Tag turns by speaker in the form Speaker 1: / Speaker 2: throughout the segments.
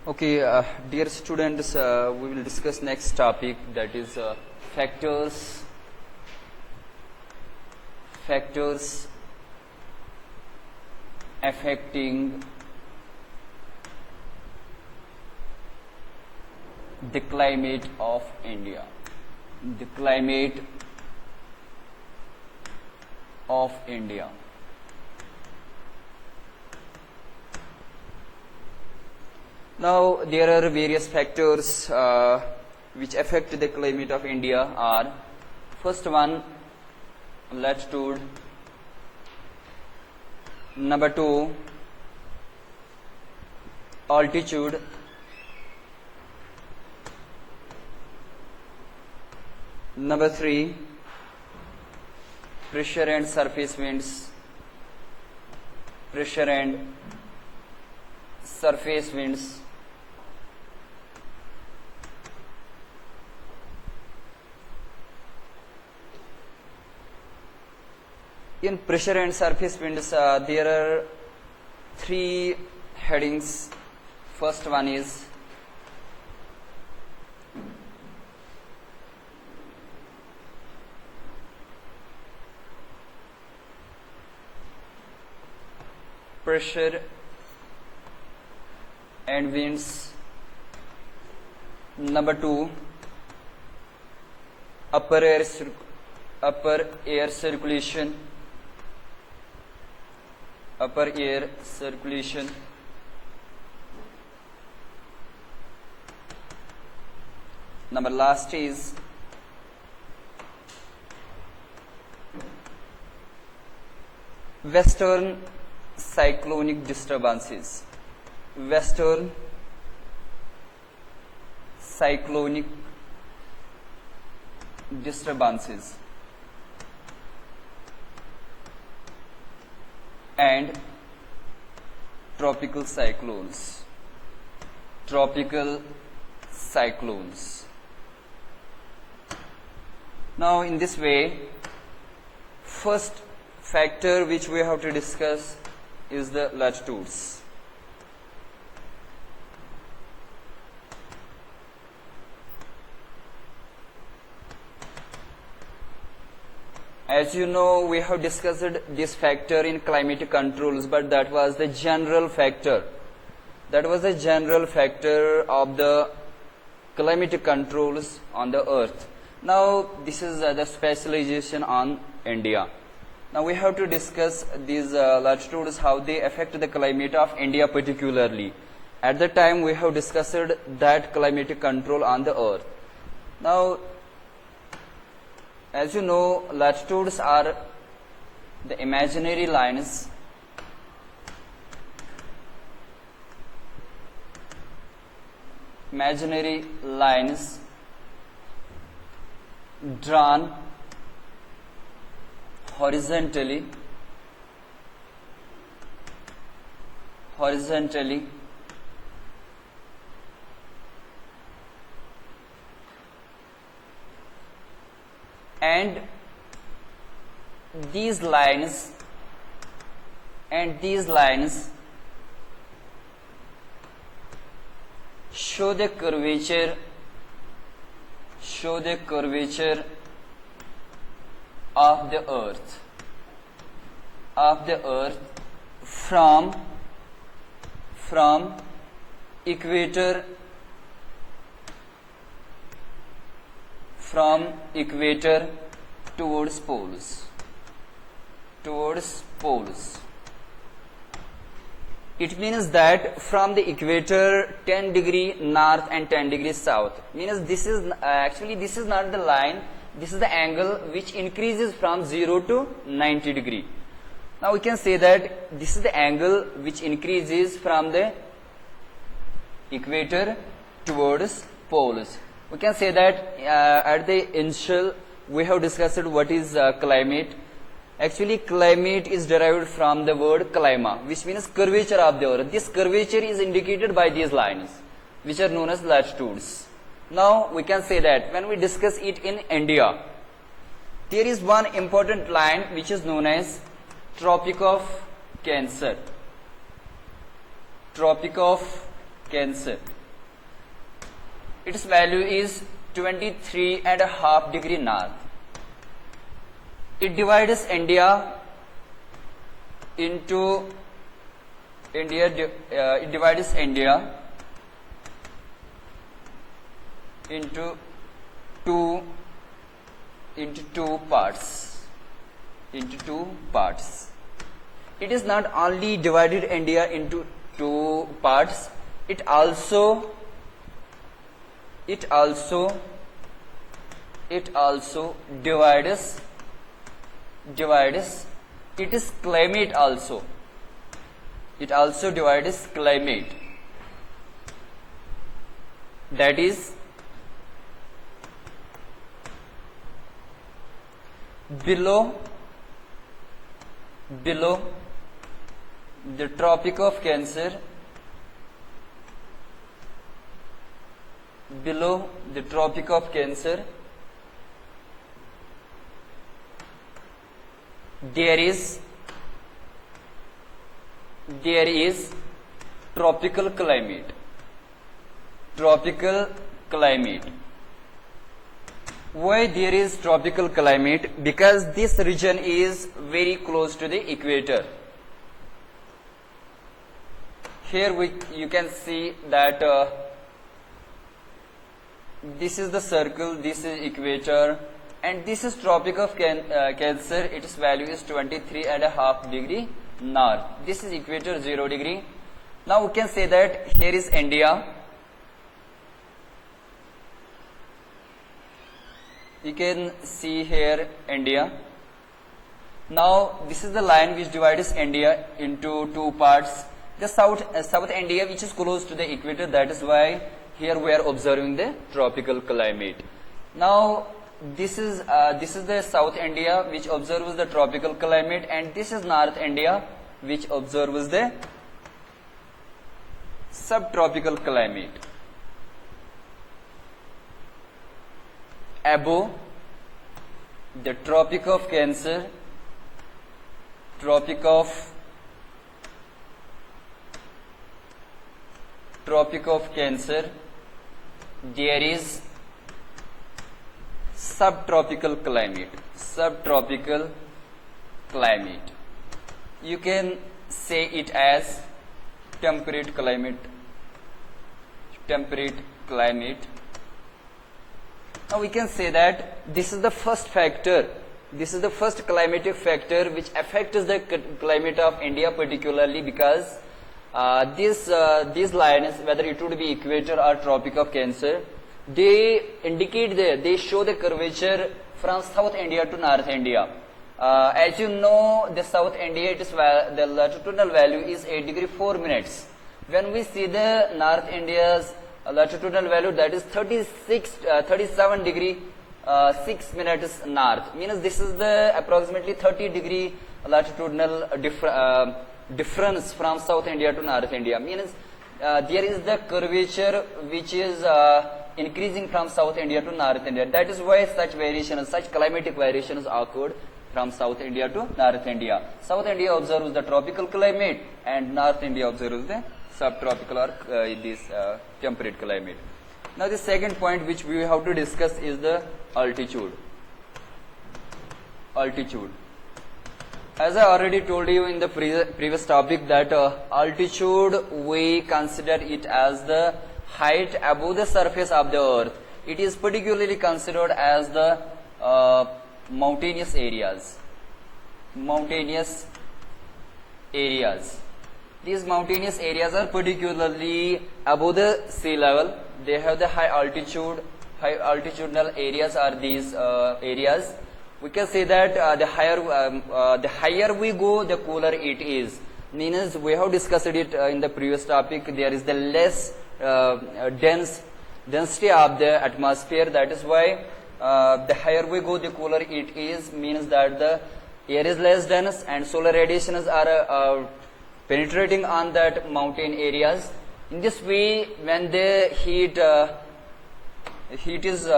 Speaker 1: Okay, dear students, we will discuss next topic, that is factors affecting the climate of India. The climate of India. Now, there are various factors which affect the climate of India are, first one, latitude, number 2, altitude, number 3, pressure and surface winds, pressure and surface winds, in pressure and surface winds, there are 3 headings. First one is pressure and winds. Number 2, upper air circulation. Upper air circulation. Number last is western cyclonic disturbances. Western cyclonic disturbances and tropical cyclones. Tropical cyclones. Now, in this way, first factor which we have to discuss is the latitudes. As you know, we have discussed this factor in climatic controls, but that was the general factor. That was the general factor of the climatic controls on the earth. Now, this is the specialization on India. Now, we have to discuss these latitudes, how they affect the climate of India particularly. At the time, we have discussed that climatic control on the earth. Now, as you know, latitudes are the imaginary lines drawn horizontally and these lines show the curvature of the earth from equator towards poles. It means that from the equator 10 degree north and 10 degrees south, means this is actually this is not the line, this is the angle which increases from 0 to 90 degree. Now we can say that this is the angle which increases from the equator towards poles. We can say that at the initial we have discussed what is climate. Actually, climate is derived from the word clima, which means curvature of the earth. This curvature is indicated by these lines, which are known as latitudes. Now, we can say that when we discuss it in India, there is one important line which is known as Tropic of Cancer. Tropic of Cancer. its value is 23.5 degree north. It divides India into it divides India into two parts. It is not only divided India into two parts, it also divides it is climate also. It also divides climate, that is below the Tropic of Cancer, below the Tropic of Cancer there is tropical climate. Why there is tropical climate? Because this region is very close to the equator. Here you can see that this is the circle, this is equator, and this is Tropic of Cancer. Its value is 23.5 degree north. This is equator, 0 degree. Now we can say that here is India. You can see here India. Now this is the line which divides India into two parts. The South India, which is close to the equator, that is why here we are observing the tropical climate. Now this is the South India, which observes the tropical climate, and this is North India, which observes the subtropical climate. Above the Tropic of Cancer, Tropic of Cancer, there is subtropical climate. You can say it as temperate climate. Now we can say that this is the first factor. This is the first climatic factor which affects the climate of India particularly, because these lines, whether it would be equator or Tropic of Cancer, they indicate they show the curvature from South India to North India. As you know, the South India, the latitudinal value is 8 degree 4 minutes. When we see the North India's latitudinal value, that is 37 degree 6 minutes north, means this is the approximately 30 degree latitudinal difference from South India to North India. Means there is the curvature which is increasing from South India to North India. That is why such climatic variations occurred from South India to North India. South India observes the tropical climate and North India observes the subtropical or this temperate climate. Now the second point which we have to discuss is the altitude. As I already told you in the previous topic that altitude, we consider it as the height above the surface of the earth. It is particularly considered as the mountainous areas. These mountainous areas are particularly above the sea level. They have the high altitudinal areas are these areas. We can say that the higher we go, the cooler it is. Means we have discussed it in the previous topic. There is the less density of the atmosphere. That is why the higher we go, the cooler it is. Means that the air is less dense and solar radiations are penetrating on that mountain areas. In this way, when the heat is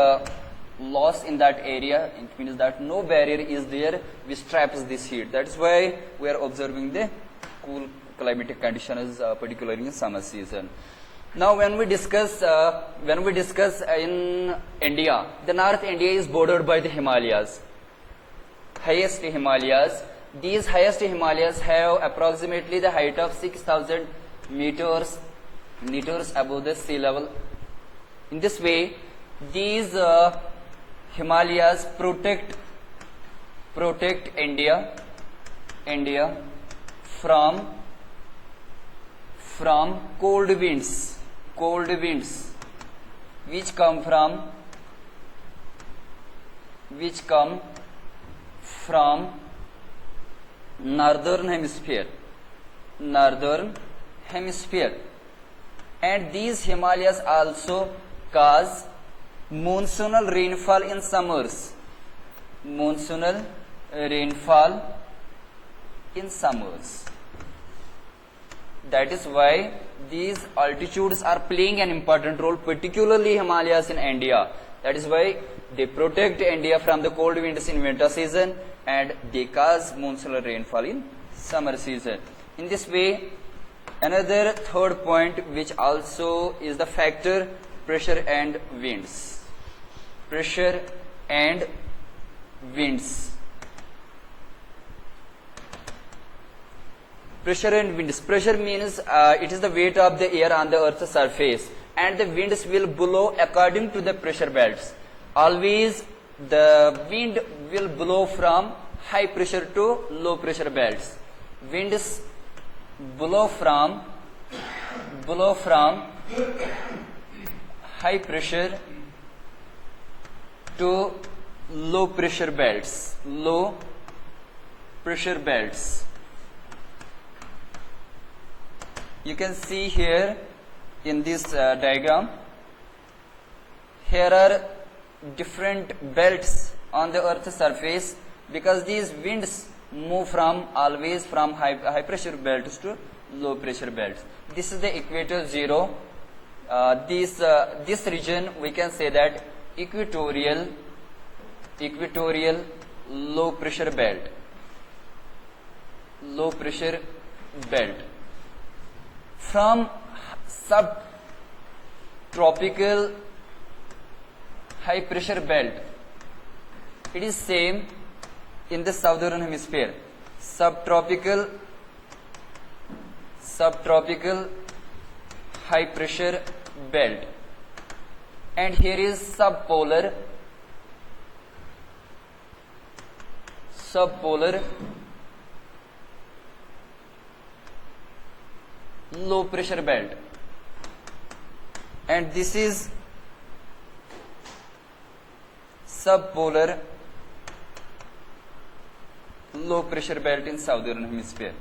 Speaker 1: lost in that area, it means that no barrier is there which traps this heat. That is why we are observing the cool climatic conditions, particularly in summer season. Now, when we discuss in India, the North India is bordered by the Himalayas, highest Himalayas. These highest Himalayas have approximately the height of 6,000 meters above the sea level. In this way, these Himalayas protect India from cold winds which come from northern hemisphere, and these Himalayas also cause monsoonal rainfall in summers. That is why these altitudes are playing an important role, particularly Himalayas in India. That is why they protect India from the cold winds in winter season and they cause monsoonal rainfall in summer season. In this way, another third point which also is the factor, pressure and winds. Pressure and winds. Pressure and winds. Pressure means it is the weight of the air on the earth's surface, and the winds will blow according to the pressure belts. Always the wind will blow from high pressure to low pressure belts. Winds blow from high pressure to low pressure belts. You can see here in this diagram, here are different belts on the earth's surface, because these winds move always from high pressure belts to low pressure belts. This is the equator zero. This region we can say that equatorial low pressure belt. From subtropical high pressure belt, it is same in the southern hemisphere. Subtropical high pressure belt, and here is subpolar low pressure belt, and this is subpolar low pressure belt in southern hemisphere.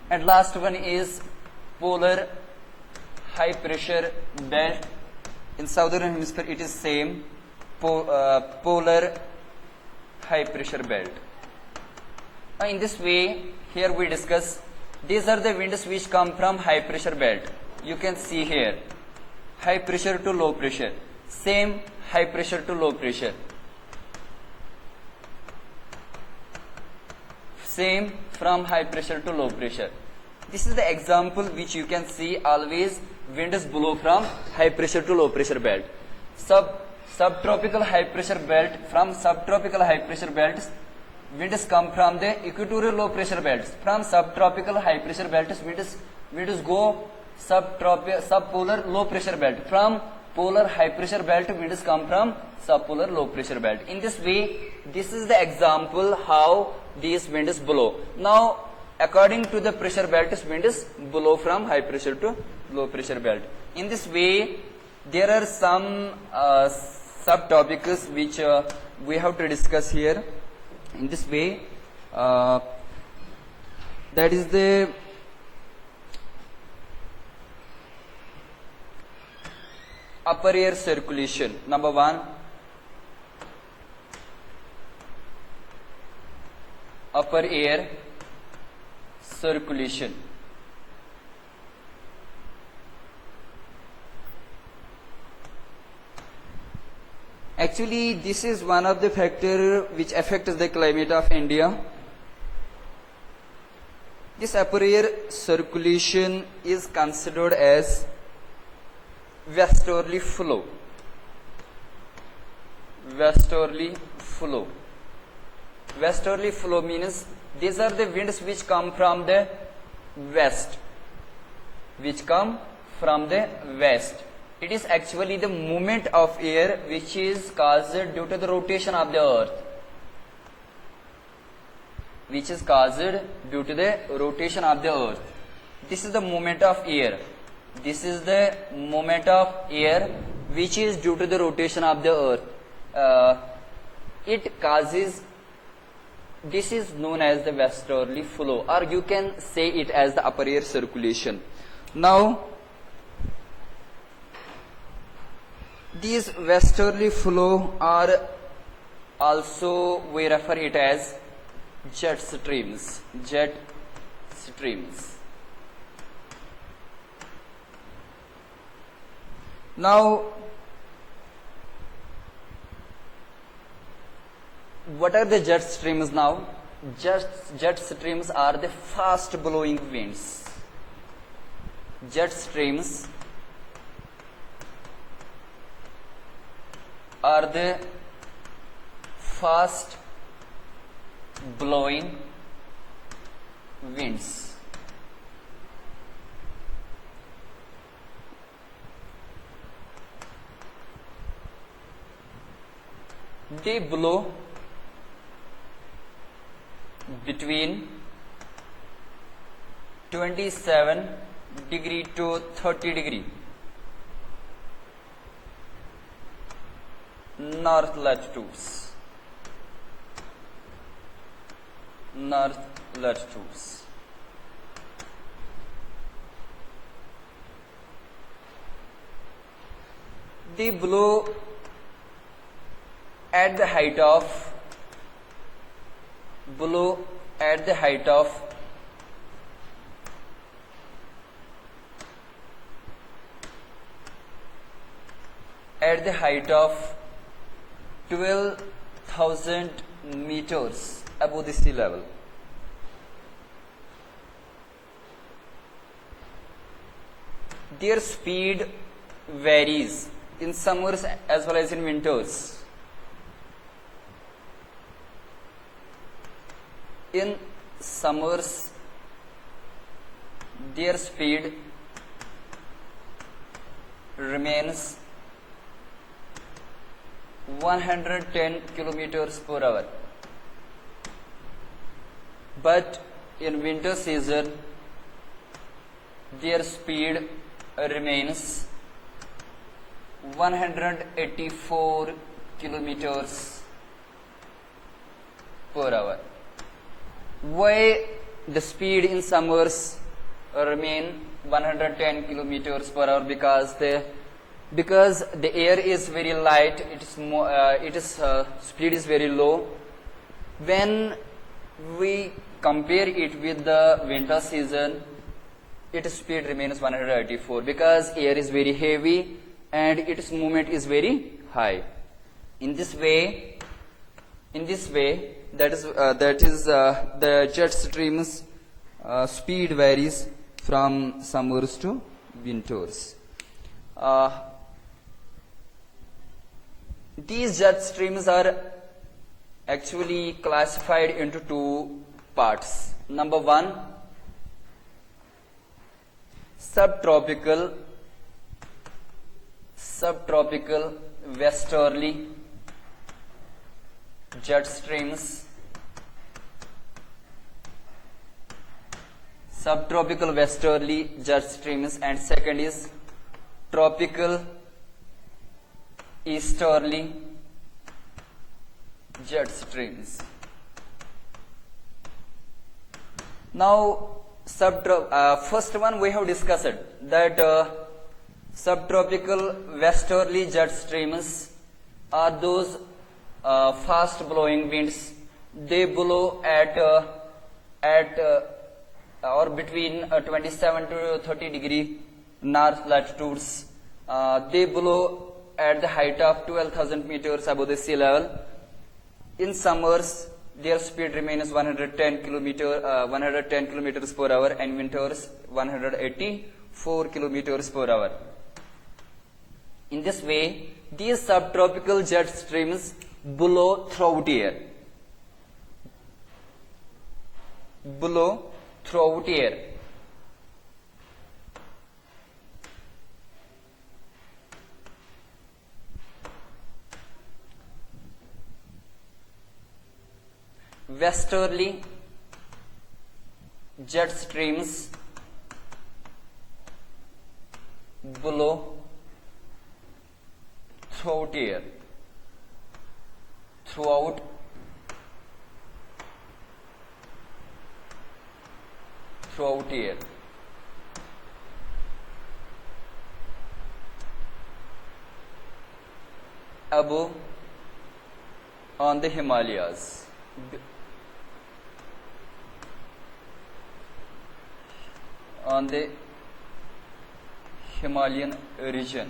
Speaker 1: And last one is polar high pressure belt. In southern hemisphere it is same, polar high pressure belt. In this way, here we discuss, these are the winds which come from high pressure belt. You can see here, high pressure to low pressure, same high pressure to low pressure, same from high pressure to low pressure. This is the example which you can see, always winds blow from high pressure to low pressure belt. Subtropical high pressure belt, from subtropical high pressure belts, winds come from the equatorial low pressure belts. From subtropical high pressure belts, winds go subpolar low pressure belt. From polar high pressure belt, winds come from subpolar low pressure belt. In this way, this is the example how these winds blow. Now, according to the pressure belts, winds blow from high pressure to low pressure belt. In this way, there are some subtopics which we have to discuss here. In this way, that is the upper air circulation. Number one, upper air circulation. Actually, this is one of the factors which affects the climate of India. This upper air circulation is considered as westerly flow. Westerly flow. Westerly flow means these are the winds which come from the west. Which come from the west. It is actually the movement of air which is caused due to the rotation of the earth. Which is caused due to the rotation of the earth. This is the movement of air. This is the movement of air which is due to the rotation of the earth. It causes, this is known as the westerly flow, or you can say it as the upper air circulation. Now, these westerly flow are also, we refer it as jet streams. Jet streams. Now, what are the jet streams now? Jet streams are the fast blowing winds. Jet streams are the fast blowing winds. They blow between 27 degree to 30 degree north latitudes. North latitudes. They blow at the height of at the height of 12,000 meters above the sea level. Their speed varies in summers as well as in winters. In summers, their speed remains 110 kilometers per hour. But in winter season, their speed remains 184 kilometers per hour. Why the speed in summers remain 110 kilometers per hour? Because the air is very light, speed is very low. When we compare it with the winter season, its speed remains 184 because air is very heavy and its movement is very high. In this way, that is the jet streams speed varies from summers to winters. These jet streams are actually classified into two parts. Number one, subtropical westerly jet streams. Subtropical westerly jet streams, and second is tropical easterly jet streams. Now, first one we have discussed that subtropical westerly jet streams are those fast blowing winds. They blow at or between 27 to 30 degree north latitudes. They blow at the height of 12,000 meters above the sea level. In summers, their speed remains 110 kilometers per hour, and winters 184 kilometers per hour. In this way, these subtropical jet streams blow throughout air. Blow throughout air. Westerly jet streams blow throughout air. Throughout air. Above on the Himalayas. On the Himalayan region,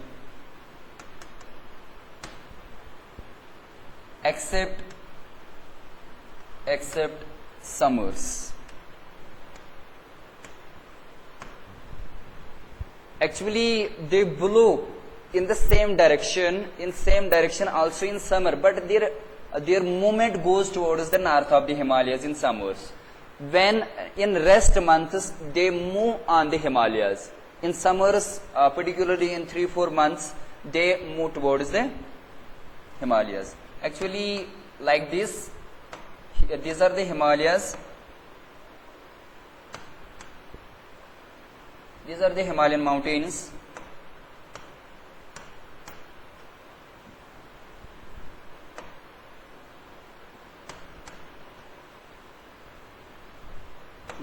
Speaker 1: except summers. Actually, they blow in the same direction also in summer, but their movement goes towards the north of the Himalayas in summers. When in rest months they move on the Himalayas. In summers, particularly in 3-4 months, they move towards the Himalayas. Actually, like this, these are the Himalayas. These are the Himalayan mountains.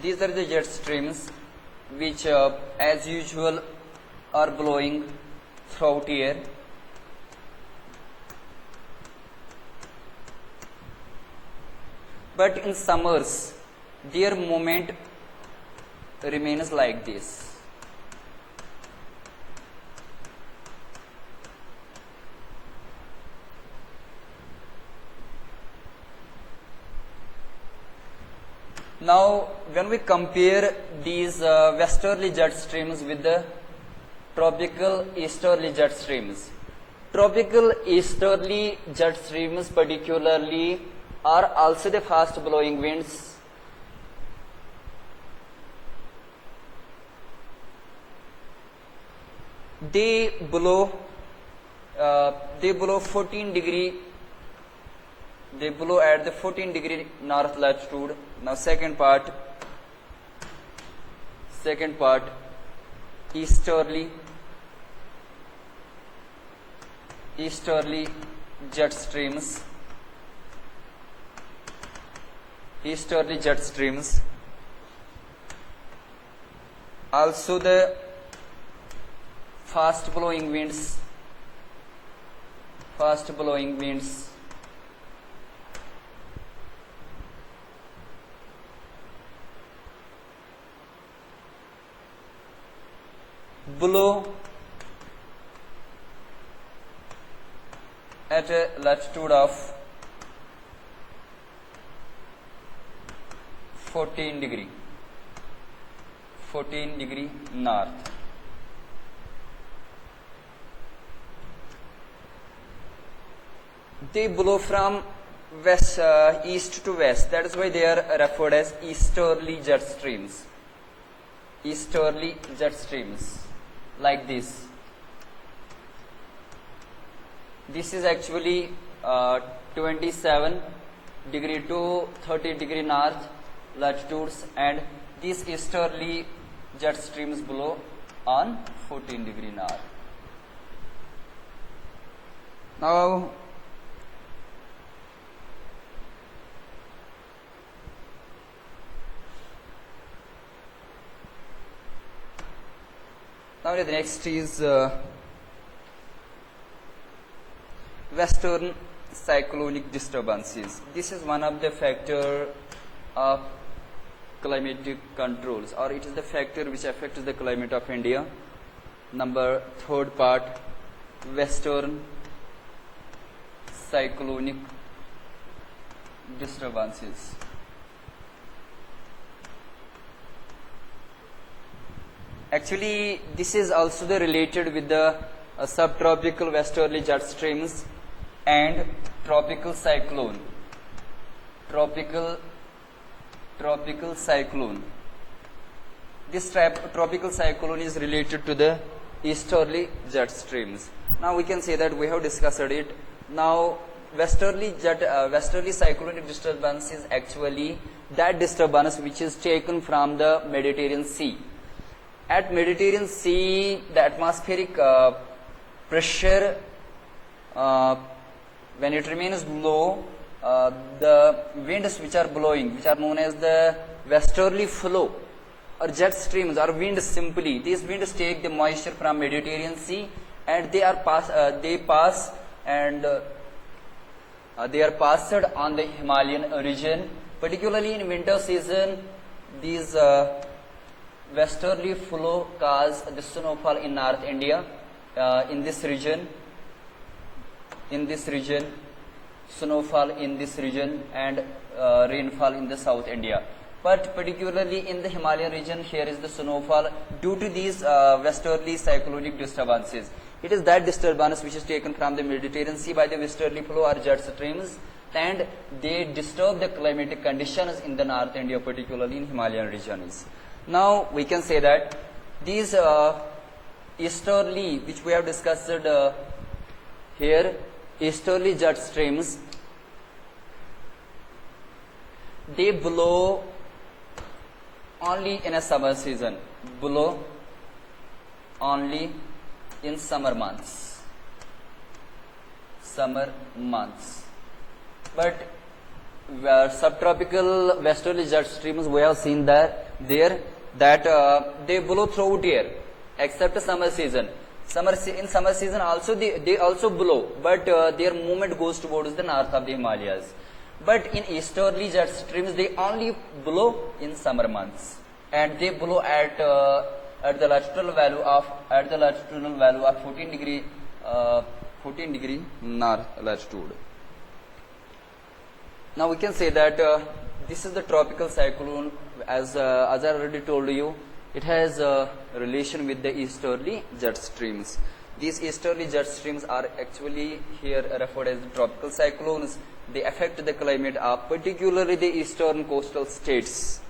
Speaker 1: These are the jet streams which as usual are blowing throughout air. But in summers, their movement remains like this. Now, when we compare these westerly jet streams with the tropical easterly jet streams, tropical easterly jet streams particularly are also the fast blowing winds. They blow 14 degree. They blow at the 14 degree north latitude. Now second part easterly jet streams. Also the fast blowing winds. Blow at a latitude of 14 degree north. They blow from east to west. That is why they are referred as easterly jet streams. Like this. This is actually 27 degree to 30 degree north latitudes, and these easterly jet streams blow on 14 degree north. Now the next is western cyclonic disturbances. This is one of the factor of climatic controls, or it is the factor which affects the climate of India. Number third part, western cyclonic disturbances. Actually, this is also related with the subtropical westerly jet streams and tropical cyclone. Tropical cyclone. This tropical cyclone is related to the easterly jet streams. Now we can say that we have discussed it. Now westerly cyclonic disturbance is actually that disturbance which is taken from the Mediterranean Sea. At Mediterranean Sea, the atmospheric pressure when it remains low, the winds which are blowing, which are known as the westerly flow or jet streams or winds simply. These winds take the moisture from Mediterranean Sea and they are passed on the Himalayan region. Particularly in winter season, these westerly flow cause the snowfall in North India. In this region, snowfall in this region and rainfall in the South India. But particularly in the Himalayan region, here is the snowfall due to these westerly cyclonic disturbances. It is that disturbance which is taken from the Mediterranean Sea by the westerly flow or jet streams, and they disturb the climatic conditions in the North India, particularly in Himalayan regions. Now we can say that these easterly, which we have discussed here, easterly jet streams, they blow only in a summer season, blow only in summer months. But subtropical westerly jet streams, we have seen that they blow throughout year except summer season. In summer season also they also blow, but their movement goes towards the north of the Himalayas. But in easterly jet streams, they only blow in summer months, and they blow at the latitudinal value of 14 degree north latitude. Now we can say that this is the tropical cyclone. As I already told you, it has a relation with the easterly jet streams. These easterly jet streams are actually here referred as the tropical cyclones. They affect the climate of particularly the eastern coastal states.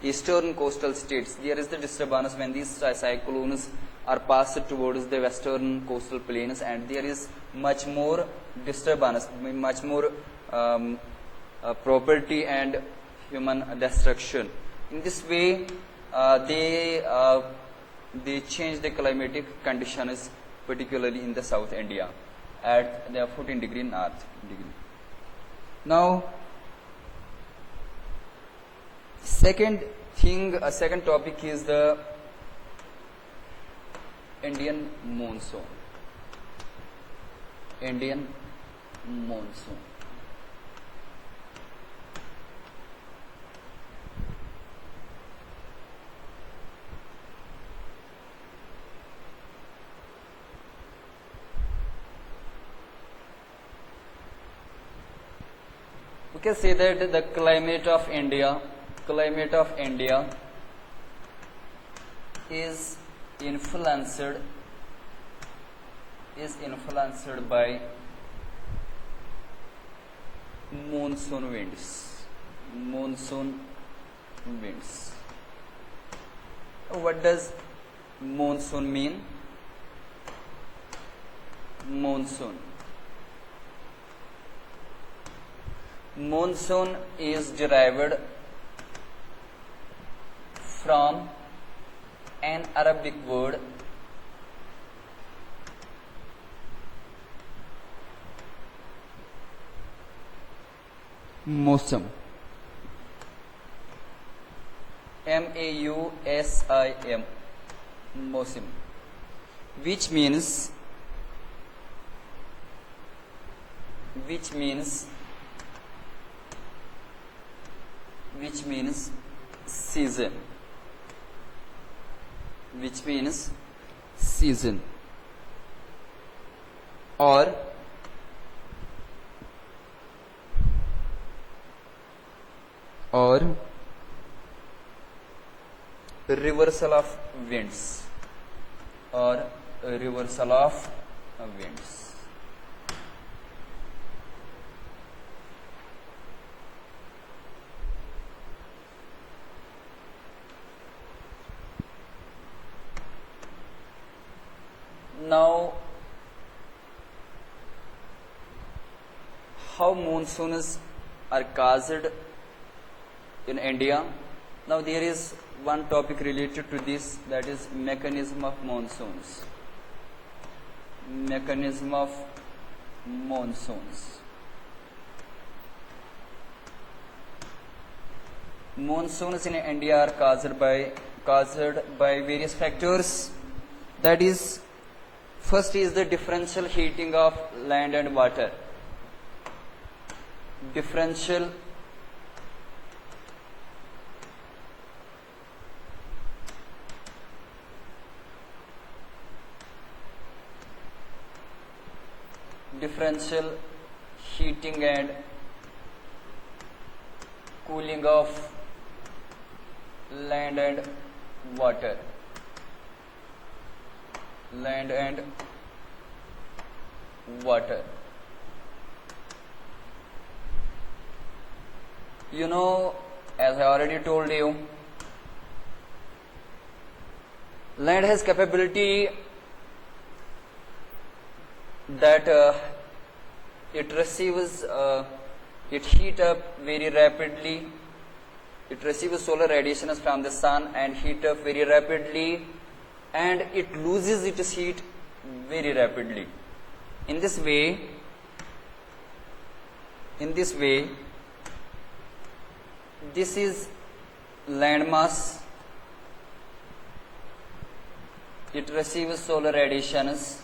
Speaker 1: There is the disturbance when these cyclones are passed towards the western coastal plains, and there is much more disturbance, much more property and human destruction. In this way, they change the climatic conditions, particularly in the South India at the 14 degree north degree. Now, second topic is the Indian monsoon. We can say that the climate of India is influenced by monsoon winds. What does monsoon mean? Monsoon is derived from an Arabic word Mausim, M-A-U-S-I-M, Mausim, which means season, or or reversal of winds, or reversal of winds. Now, how monsoons are caused in India? Now there is one topic related to this, that is mechanism of monsoons. Mechanism of monsoons. Monsoons in India are caused by various factors. That is, first is the differential heating of land and water. Differential heating and cooling of land and water. Land and water. You know, as I already told you, land has capability that it receives, it heat up very rapidly. It receives solar radiations from the sun and heat up very rapidly, and it loses its heat very rapidly. In this way, this is land mass. It receives solar radiations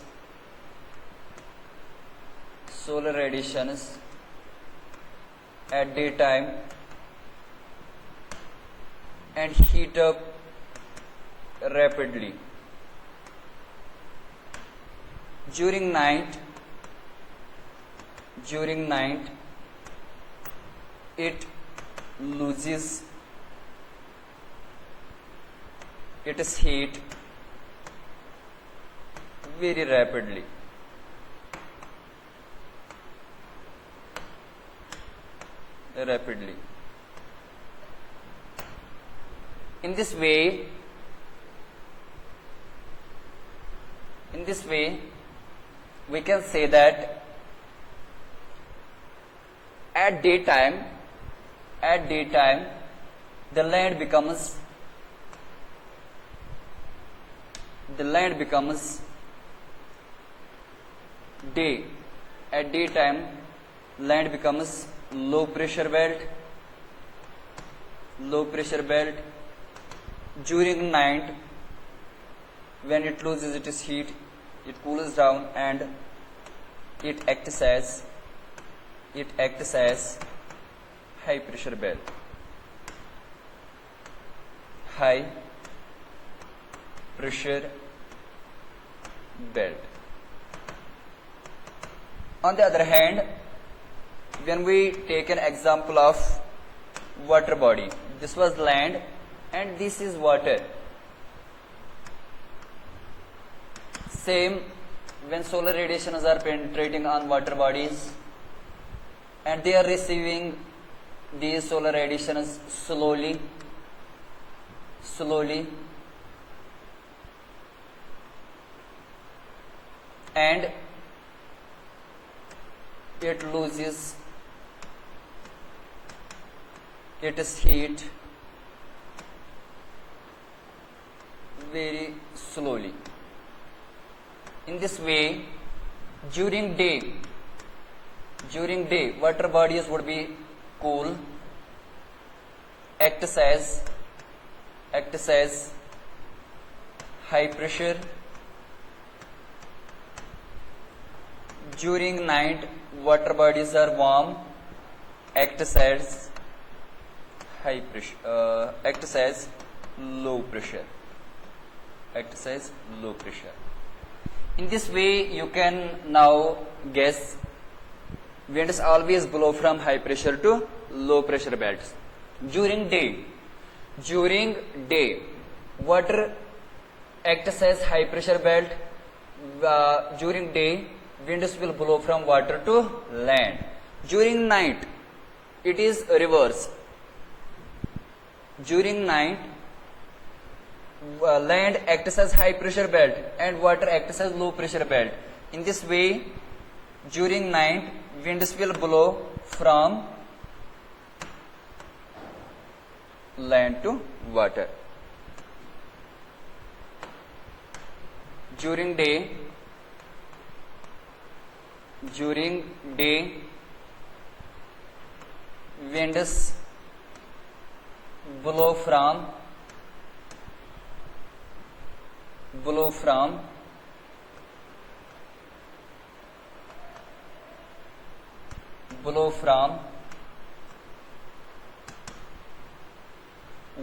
Speaker 1: at daytime and heat up rapidly. During night it loses its heat very rapidly. In this way, we can say that at daytime the land becomes day. At daytime, land becomes low pressure belt. During night, when it loses its heat, it cools down and it acts as high pressure belt. High pressure belt. On the other hand, when we take an example of water body, this was land and this is water. Same, when solar radiations are penetrating on water bodies and they are receiving these solar radiations slowly, and it loses its heat very slowly. In this way, during day, water bodies would be cool, acts as high pressure. During night, water bodies are warm, acts as high pressure, acts as low pressure. In this way, you can now guess winds always blow from high pressure to low pressure belts. During day, water acts as high pressure belt. During day, winds will blow from water to land. During night, it is reverse. During night, land acts as high pressure belt and water acts as low pressure belt. In this way, during night, winds will blow from land to water. During day, winds blow from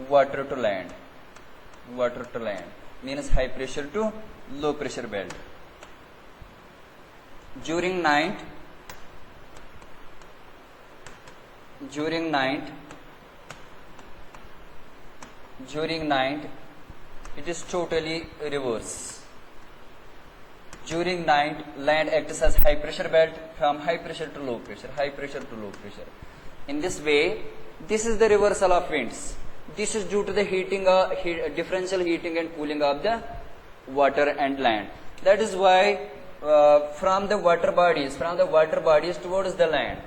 Speaker 1: water to land means high pressure to low pressure belt. During night, it is totally reverse. During night, land acts as high pressure belt from high pressure to low pressure. In this way, this is the reversal of winds. This is due to the differential heating and cooling of the water and land. That is why from the water bodies towards the land.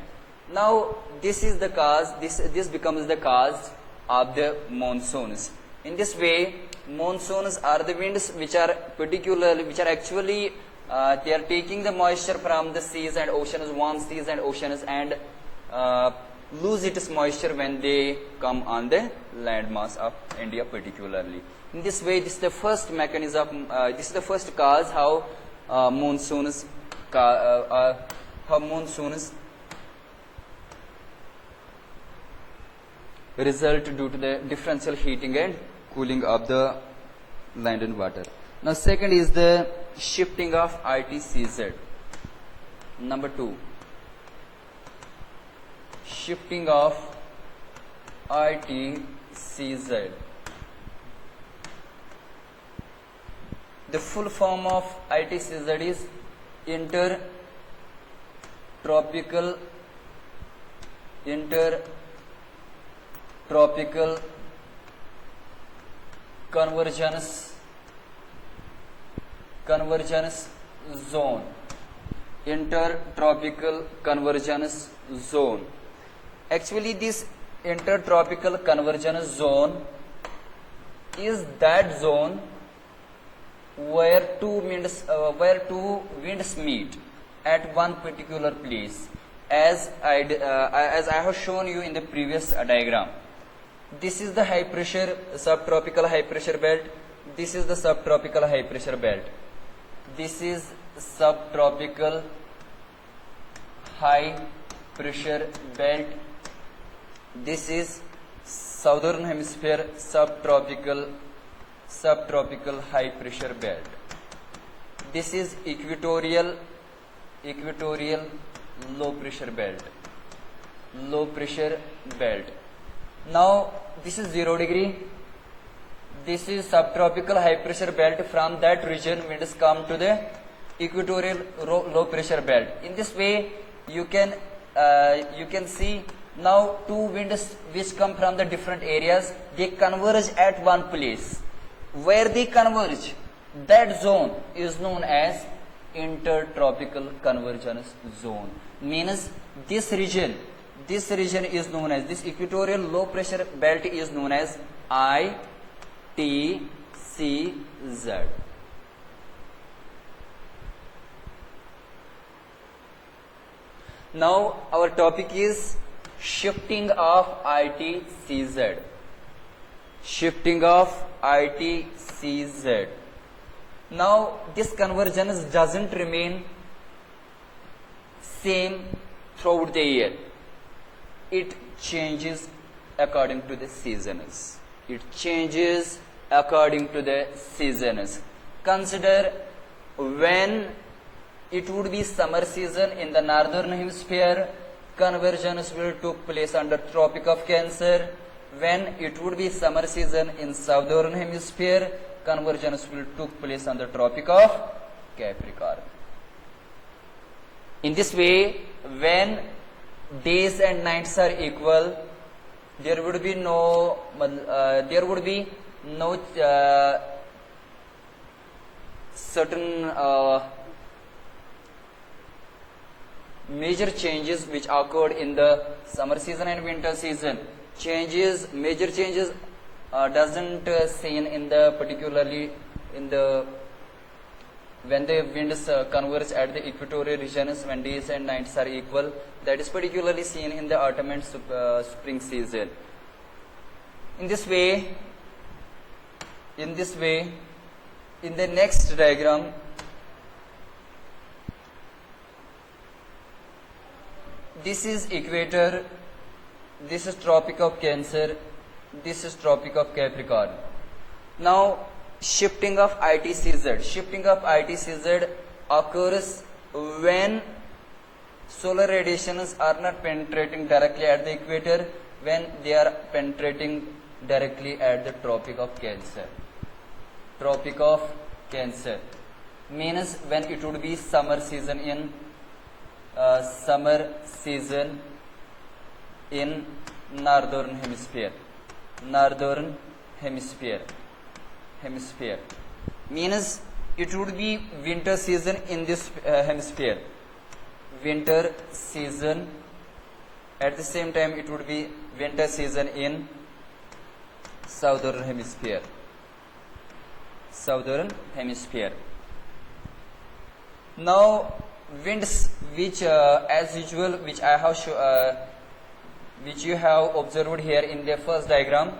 Speaker 1: Now this is the cause. This becomes the cause of the monsoons. In this way, monsoons are the winds which are actually they are taking the moisture from the seas and oceans, warm seas and oceans, and lose its moisture when they come on the landmass of India particularly. In this way, this is the first mechanism, this is the first cause how monsoons result due to the differential heating and cooling of the land and water. Now second is the shifting of ITCZ. Number 2, shifting of ITCZ. The full form of ITCZ is Intertropical Convergence Zone. Intertropical Convergence Zone. Actually, this intertropical convergence zone is that zone where two winds meet at one particular place, as I have shown you in the previous diagram. This is the high pressure subtropical high pressure belt. This is the subtropical high pressure belt. This is subtropical high pressure belt. This is southern hemisphere subtropical high pressure belt. This is equatorial low pressure belt. Now this is 0 degree. This is subtropical high pressure belt. From that region, winds come to the equatorial low pressure belt. In this way, you can see now two winds which come from the different areas, they converge at one place. Where they converge, that zone is known as intertropical convergence zone. Means this region is known as, this equatorial low pressure belt is known as ITCZ. Now our topic is shifting of ITCZ. Now this convergence doesn't remain same throughout the year. It changes according to the seasons. Consider when it would be summer season in the northern hemisphere, convergence will take place under Tropic of Cancer. when it would be summer season in southern hemisphere, convergence will took place on the Tropic of Capricorn. In this way, when days and nights are equal, there would be no certain major changes which occurred in the summer season and winter season. Major changes doesn't seen in the particularly in the when the winds converge at the equatorial regions when days and nights are equal. That is particularly seen in the autumn and spring season. In this way, in the next diagram, this is equator, this is Tropic of Cancer, this is Tropic of Capricorn. Now, shifting of ITCZ occurs when solar radiations are not penetrating directly at the equator, when they are penetrating directly at the Tropic of Cancer. Tropic of Cancer means when it would be summer season in northern hemisphere means it would be winter season in this hemisphere. Winter season, at the same time it would be winter season in southern hemisphere. Now winds which as usual which you have observed here in the first diagram,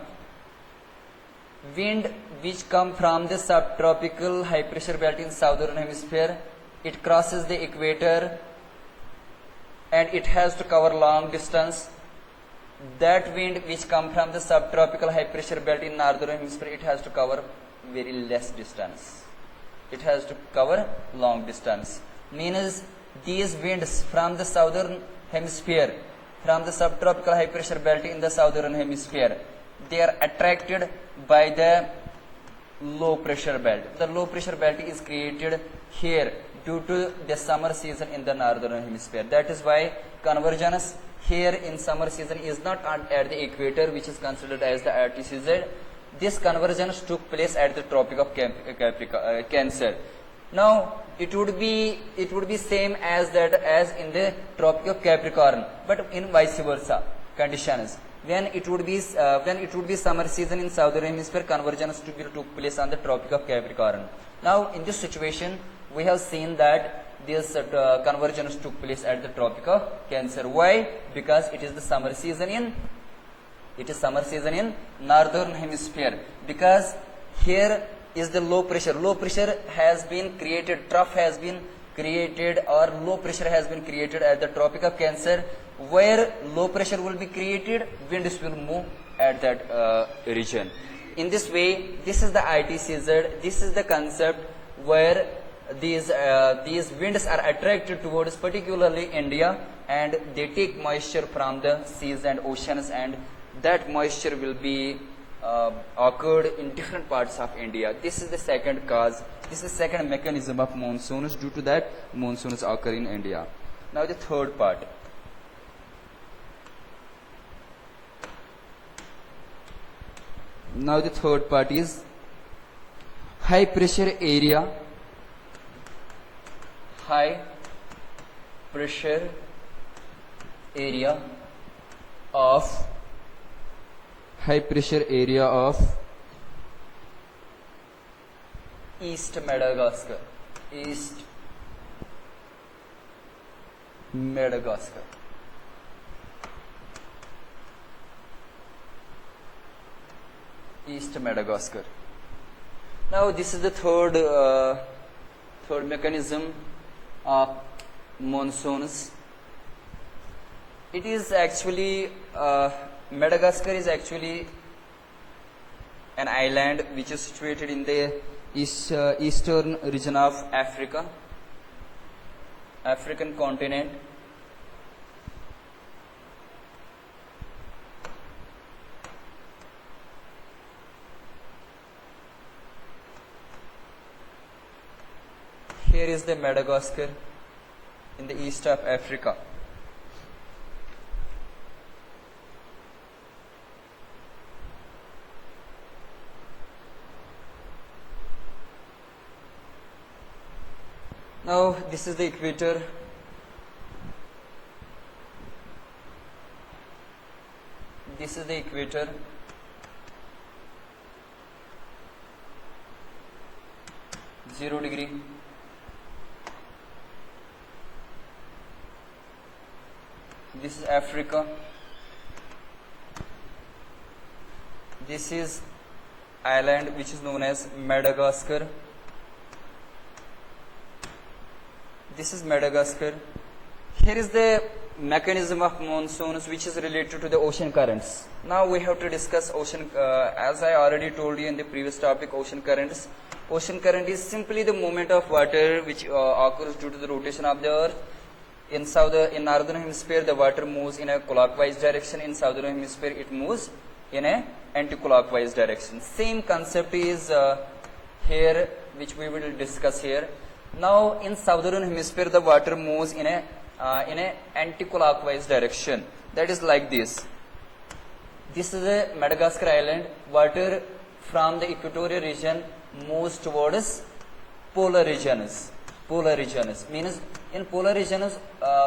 Speaker 1: wind which come from the subtropical high pressure belt in southern hemisphere, it crosses the equator and it has to cover long distance. That wind which come from the subtropical high pressure belt in northern hemisphere, it has to cover very less distance. It has to cover long distance. Means these winds from the southern hemisphere, from the subtropical high pressure belt in the southern hemisphere, they are attracted by the low pressure belt. The low pressure belt is created here due to the summer season in the northern hemisphere. That is why convergence here in summer season is not at the equator, which is considered as the ITCZ. This convergence took place at the Tropic of Cancer. Now it would be same as in the Tropic of Capricorn, but in vice versa conditions. When it would be summer season in southern hemisphere, convergence took place on the Tropic of Capricorn. Now in this situation, we have seen that this convergence took place at the Tropic of Cancer. Why? Because it is the summer season in northern hemisphere. Because here is the low pressure. Low pressure has been created, trough has been created, or low pressure has been created at the Tropic of Cancer. Where low pressure will be created, winds will move at that region. In this way, this is the ITCZ. This is the concept where these winds are attracted towards particularly India, and they take moisture from the seas and oceans, and that moisture will be occurred in different parts of India. This is the second cause. This is the second mechanism of monsoons. Due to that, monsoons occur in India. Now the third part. Now the third part is high pressure area. High pressure area of East Madagascar. Now this is the third mechanism of monsoons. It is actually Madagascar is actually an island which is situated in the eastern region of African continent. is the Madagascar in the east of Africa. Now this is the equator. This is the equator. Zero degree. This is Africa. This is island which is known as Madagascar. This is Madagascar. Here is the mechanism of monsoons which is related to the ocean currents. Now we have to discuss ocean, as I already told you in the previous topic, ocean currents. Ocean current is simply the movement of water which occurs due to the rotation of the earth. In northern hemisphere the water moves in a clockwise direction. In southern hemisphere it moves in a anti-clockwise direction. Same concept is here which we will discuss here. Now in southern hemisphere the water moves in a anti-clockwise direction. That is like this. This is a Madagascar island. Water from the equatorial region moves towards polar regions. Polar regions means in polar regions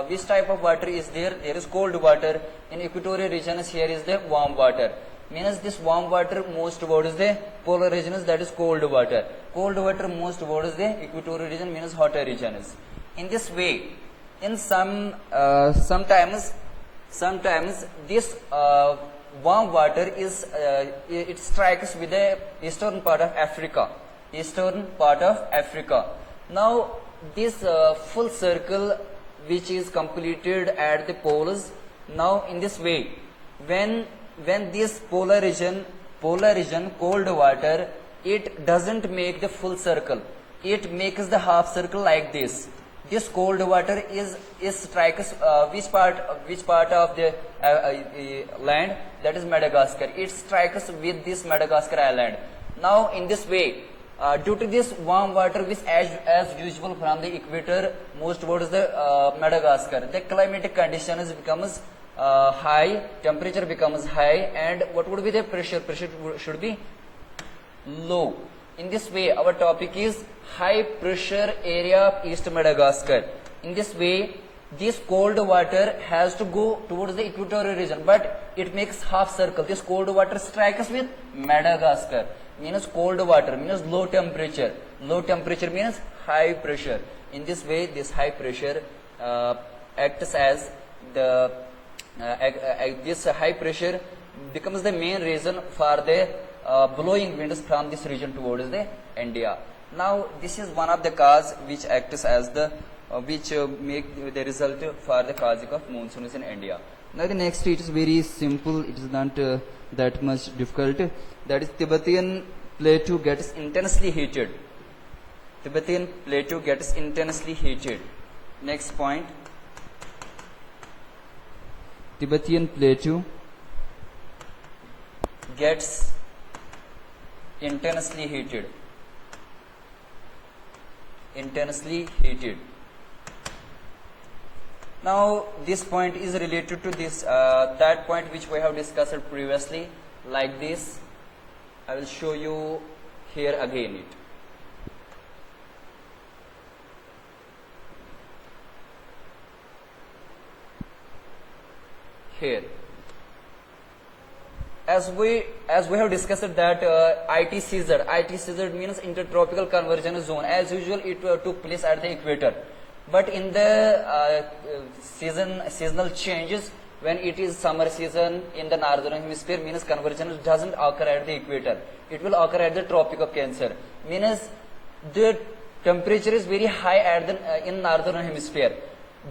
Speaker 1: which type of water is there? There is cold water. In equatorial regions here is the warm water. Means this warm water moves towards the polar regions, that is cold water. Cold water moves towards the equatorial region, means hotter regions. In this way, in sometimes this warm water is it strikes with the eastern part of Africa. Eastern part of Africa. Now this full circle which is completed at the poles. Now in this way, when this polar region cold water, it doesn't make the full circle, it makes the half circle like this. This cold water is strikes which part of the land, that is Madagascar. It strikes with this Madagascar island. Now in this way, due to this warm water which as usual from the equator moves towards the Madagascar, the climatic conditions becomes high, temperature becomes high, and what would be the pressure? Pressure should be low. In this way, our topic is high pressure area of East Madagascar. In this way, this cold water has to go towards the equatorial region, but it makes half circle. This cold water strikes with Madagascar, means cold water, means low temperature. Low temperature means high pressure. In this way, this high pressure acts as the this high pressure becomes the main reason for the blowing winds from this region towards the India. Now this is one of the cause which acts as the which make the result for the causing of monsoons in India. Now the next, it is very simple, it is not that much difficult. That is Tibetan plateau gets intensely heated. Tibetan plateau gets intensely heated. Next point, Tibetan plateau gets intensely heated. Intensely heated. Now this point is related to this that point which we have discussed previously, like this. I will show you here again it. Here, as we have discussed that ITCZ means intertropical convergence zone. As usual, it took place at the equator, but in the seasonal changes, when it is summer season in the northern hemisphere, means convergence doesn't occur at the equator, it will occur at the Tropic of Cancer. Means the temperature is very high at the in northern hemisphere.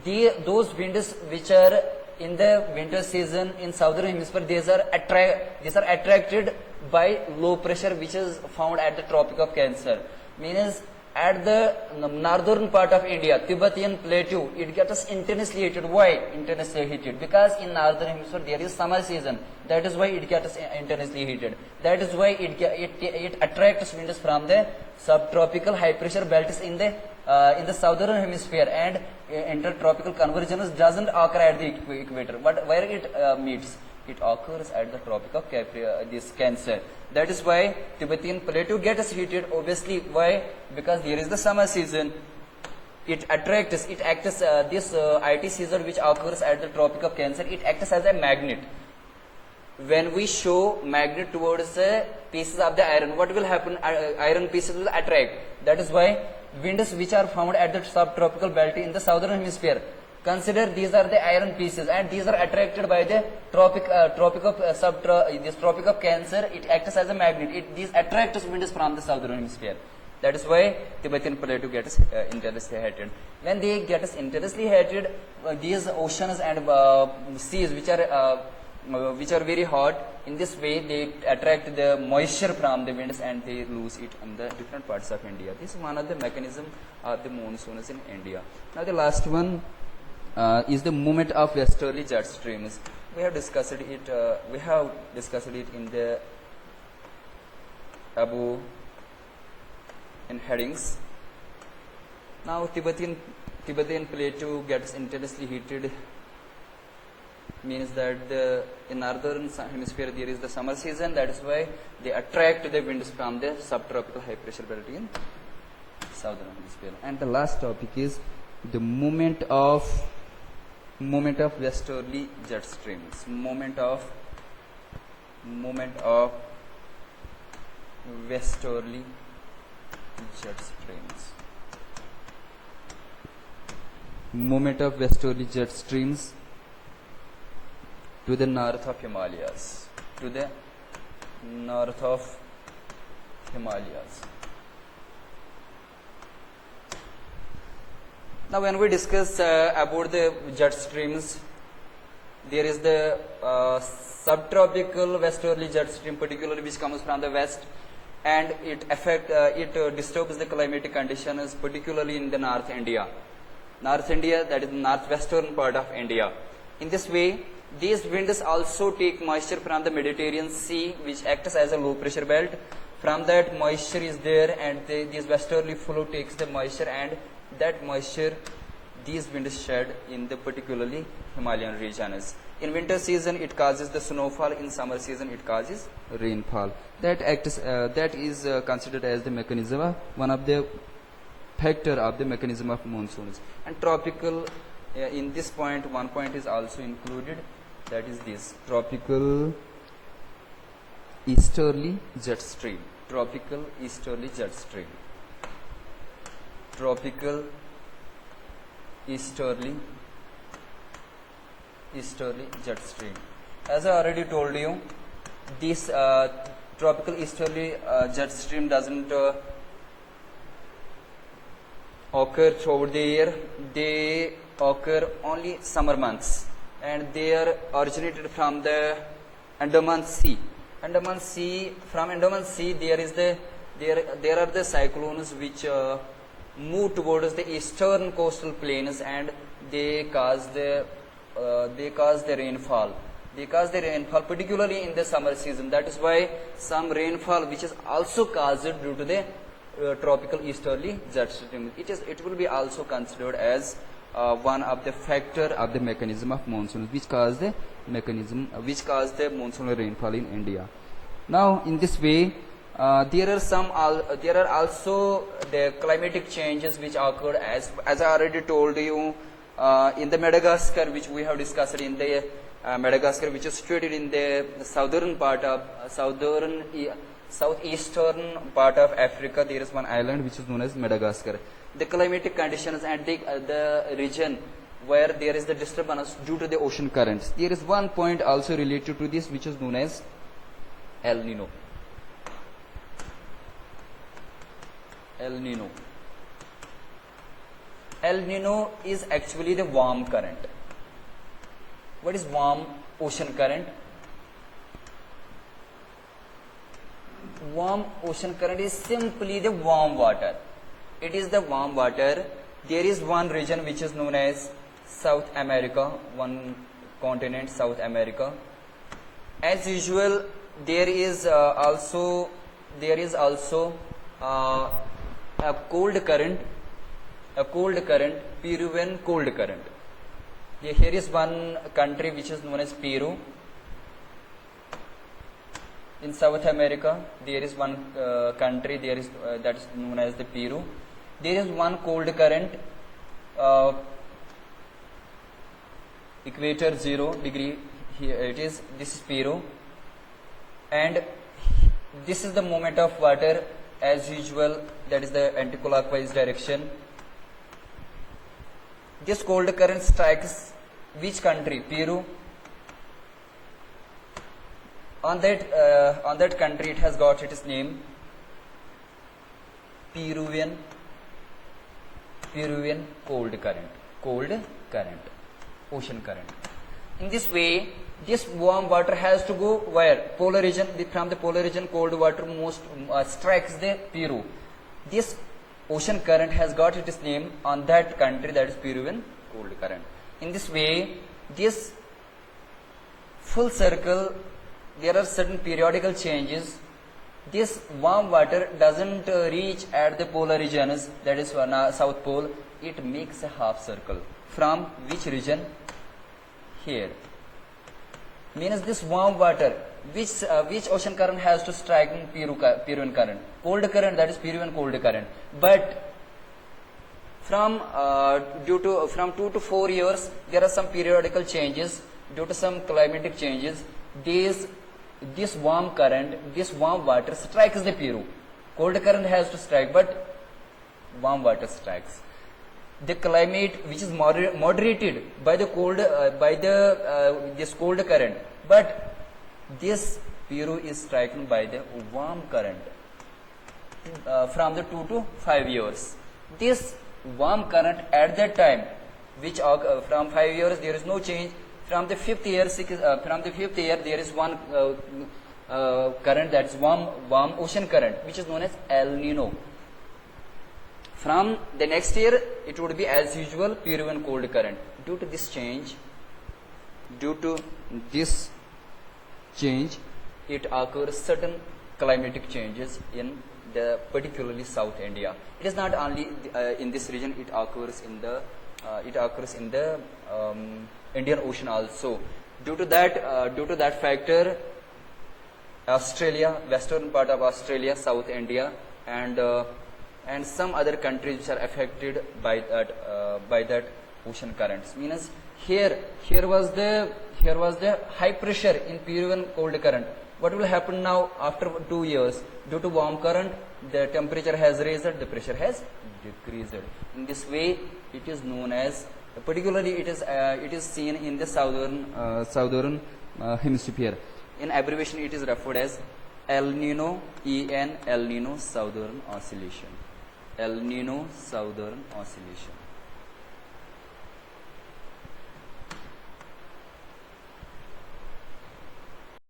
Speaker 1: Those winds which are in the winter season in southern hemisphere, these are attracted by low pressure which is found at the Tropic of Cancer. Means at the northern part of India, Tibetan plateau, it gets intensely heated. Why intensely heated? Because in northern hemisphere there is summer season. That is why it gets intensely heated. That is why it attracts winds from the subtropical high pressure belts in the in the southern hemisphere, and intertropical convergence doesn't occur at the equator, but where it meets, it occurs at the Tropic of this Cancer. That is why Tibetan plateau gets heated. Obviously, why? Because here is the summer season. It acts this IT season which occurs at the Tropic of Cancer. It acts as a magnet. When we show magnet towards the pieces of the iron, what will happen? Iron pieces will attract. That is why winds which are found at the subtropical belt in the southern hemisphere, consider these are the iron pieces, and these are attracted by the Tropic of Cancer. It acts as a magnet. These attracts winds from the southern hemisphere. That is why Tibetan plateau gets intensely heated. When they get intensely heated, these oceans and seas which are very hot, in this way they attract the moisture from the winds and they lose it in the different parts of India. This is one of the mechanism of the monsoons in India. Now the last one is the movement of westerly jet streams. We have discussed it in the above in headings. Now Tibetan plateau gets intensely heated, means that in northern hemisphere there is the summer season. That is why they attract the winds from the subtropical high pressure belt in southern hemisphere. And the last topic is the movement of westerly jet streams. Movement of westerly jet streams. Movement of westerly jet streams to the north of Himalayas. To the north of Himalayas. Now when we discuss about the jet streams, there is the subtropical westerly jet stream, particularly which comes from the west, and it disturbs the climatic conditions, particularly in the North India, that is the northwestern part of India. In this way, these winds also take moisture from the Mediterranean Sea, which acts as a low pressure belt. From that, moisture is there, and this westerly flow takes the moisture, and that moisture these winds shed in the particularly Himalayan regions. In winter season, it causes the snowfall. In summer season, it causes rainfall. That is considered as the mechanism, one of the factor of the mechanism of monsoons. And tropical, in this point, one point is also included. That is this tropical easterly jet stream. Tropical easterly jet stream. Tropical easterly jet stream. As I already told you, this tropical easterly jet stream doesn't occur throughout the year. They occur only summer months, and they are originated from the Andaman Sea. From Andaman Sea, there are the cyclones which move towards the eastern coastal plains, and they cause the rainfall. Particularly in the summer season. That is why some rainfall which is also caused due to the tropical easterly jet stream. It will be also considered as one of the factor of the mechanism of monsoon, which cause the monsoon rainfall in India. Now, in this way, there are also the climatic changes which occurred as I already told you in the Madagascar, which we have discussed in the Madagascar, which is situated in the southeastern part of Africa. There is one island which is known as Madagascar. The climatic conditions and the region where there is the disturbance due to the ocean currents. There is one point also related to this, which is known as El Nino. El Nino is actually the warm current. What is warm ocean current? Warm ocean current is simply the warm water. It is the warm water. There is one region which is known as South America, one continent, South America. As usual, there is also a cold current a cold current, Peruvian cold current. Here is one country which is known as Peru. In South America, there is one country there is that is known as the Peru. There is one cold current, equator 0 degree. Here it is. This is Peru, and this is the movement of water as usual. That is the anti-clockwise direction. This cold current strikes which country? Peru. On that country, it has got its name, Peruvian cold current, ocean current. In this way, this warm water has to go where? Polar region. From the polar region, cold water most strikes the Peru. This ocean current has got its name on that country, that is Peruvian cold current. In this way, this full circle, there are certain periodical changes. This warm water doesn't reach at the polar regions, that is South Pole. It makes a half circle. From which region? Here. Means this warm water, which ocean current has to strike in Peruvian current? Cold current, that is Peruvian cold current. But from 2 to 4 years, there are some periodical changes due to some climatic changes. This warm water strikes the Peru. Cold current has to strike, but warm water strikes. The climate which is moderated by the this cold current, but this Peru is stricken by the warm current from the 2 to 5 years. This warm current at that time, which from 5 years there is no change. From the fifth year, there is one current, that is warm ocean current, which is known as El Nino. From the next year, it would be as usual Peruvian cold current. Due to this change, it occurs certain climatic changes in the particularly South India. It is not only in this region; it occurs in the Indian Ocean also. Due to that factor, Australia, western part of Australia, South India, and some other countries which are affected by that ocean currents. Means here was the high pressure in Peruvian cold current. What will happen now after 2 years? Due to warm current, the temperature has raised, the pressure has decreased. In this way, it is known as, particularly it is seen in the southern hemisphere. In abbreviation, it is referred as El Nino, El Nino Southern Oscillation. El Nino Southern Oscillation.